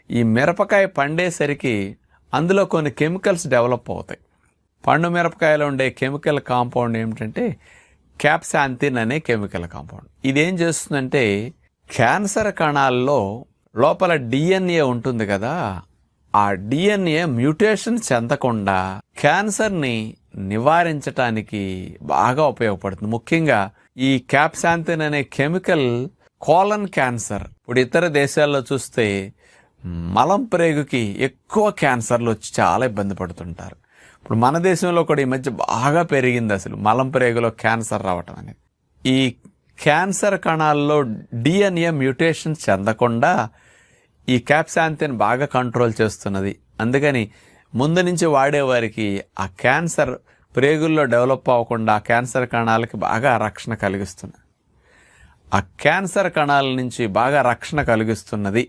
ఈ మిరపకాయ పండేసరికి అందులో కొన్ని కెమికల్స్ డెవలప్ అవుతాయి. పండు మిరపకాయలో ఉండే కెమికల్ కాంపౌండ్ ఏమిటంటే క్యాప్సాంథిన్ అనే కెమికల్ కాంపౌండ్. ఇదేం చేస్తుందంటే క్యాన్సర్ కణాల్లో లోపల డిఎన్ఏ ఉంటుంది కదా, ఆ డిఎన్ఏ మ్యూటేషన్ చెందకుండా క్యాన్సర్ని నివారించటానికి బాగా ఉపయోగపడుతుంది. ముఖ్యంగా ఈ క్యాప్సాంథిన్ అనే కెమికల్ కోలన్ క్యాన్సర్, ఇప్పుడు ఇతర దేశాల్లో చూస్తే మలం ప్రేగుకి ఎక్కువ క్యాన్సర్లు వచ్చి చాలా ఇబ్బంది పడుతుంటారు. ఇప్పుడు మన దేశంలో కూడా ఈ మధ్య బాగా పెరిగింది అసలు మలం ప్రేగులో క్యాన్సర్ రావటం అనేది. ఈ క్యాన్సర్ కణాల్లో డిఎన్ఏ మ్యూటేషన్ చెందకుండా ఈ క్యాప్సాంథిన్ బాగా కంట్రోల్ చేస్తున్నది. అందుకని ముందు నుంచి వాడేవారికి ఆ క్యాన్సర్ ప్రేగుల్లో డెవలప్ అవ్వకుండా క్యాన్సర్ కణాలకి బాగా రక్షణ కలిగిస్తుంది. ఆ క్యాన్సర్ కణాల నుంచి బాగా రక్షణ కలిగిస్తున్నది